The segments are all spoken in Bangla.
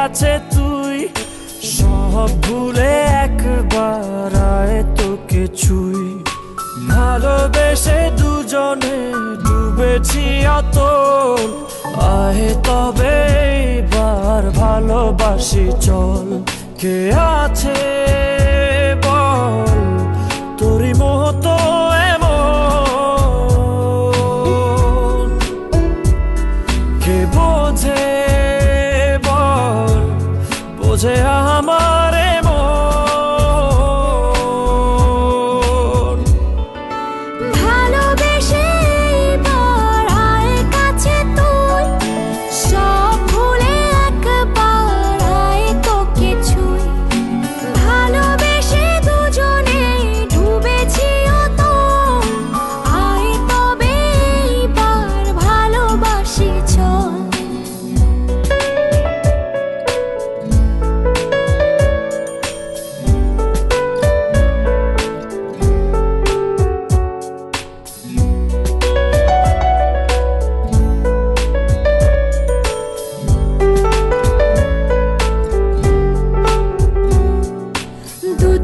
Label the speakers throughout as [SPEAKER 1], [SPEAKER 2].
[SPEAKER 1] কাছে তুই, সব ভুলে একবার আয় তোকে ছুঁই। ভালোবেসে দুজনে ডুবেছি অতল, আয় তবে এবার ভালোবাসি চল। কে আছে বল তোরই মতো এমন, কে বোঝে বল বোঝে আমার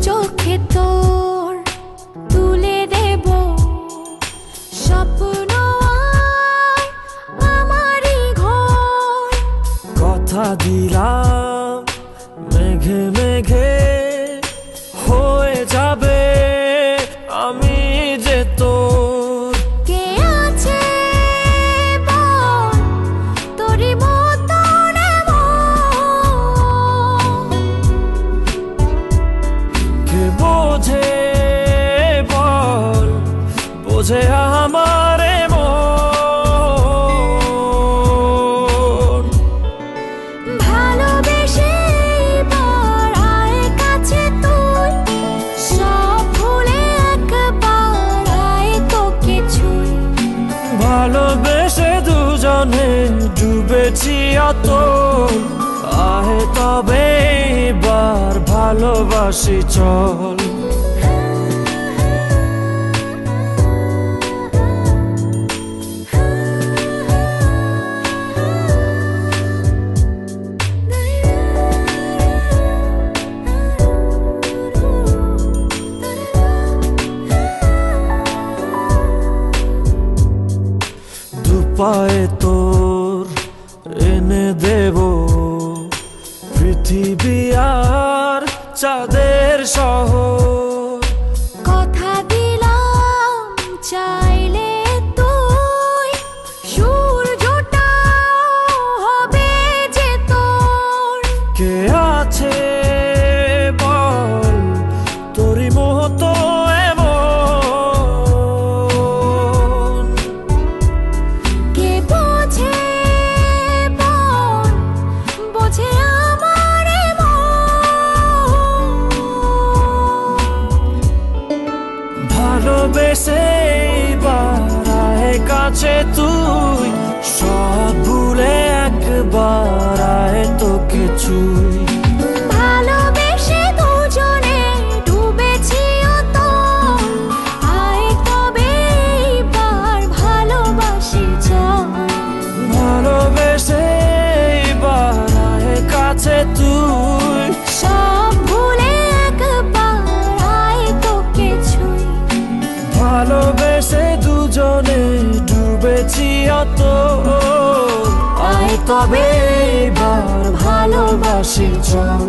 [SPEAKER 2] চোখে তোর তুলে দেব স্বপ্ন আমারই ঘর।
[SPEAKER 1] কথা দিলাম মেঘে মেঘে হয়ে যাবে আমি যে তোর।
[SPEAKER 2] কে আছে বল তোরই মতো
[SPEAKER 1] বোঝে বল বোঝে আমার মন।
[SPEAKER 2] ভালোবেসে এবার আয় কাছে তুই, সব ভুলে একবার আয় তোকে ছুঁই।
[SPEAKER 1] ভালোবেসে দুজনে ডুবেছি অতল, আয় তবে এবার ভালোবাসি চল। দুপায়ে তোর এনে দেব পৃথিবী আর চাঁদের শহর।
[SPEAKER 2] কথা দিলাম চাইলে তুই সূর্যটা হবে যে তোর।
[SPEAKER 1] কে আছে বল তোরই মতো এমন,
[SPEAKER 2] কে বোঝে বল বোঝে আমার
[SPEAKER 1] ভালোবেসে এবার আয় কাছে তুই, সব ভুলে একবার আয় তোকে ছুঁই।
[SPEAKER 2] ভালোবেসে দুজনে ডুবেছি অতল, আয় তবে এবার ভালোবাসি চল।
[SPEAKER 1] ভালোবেসে এবার আয় কাছে তুই,
[SPEAKER 2] সব ভুলে একবার আয় তোকে ছুঁই।
[SPEAKER 1] ভালোবেসে দুজনে ডুবেছি অতল, আয় তবে এবার ভালোবাসি চল।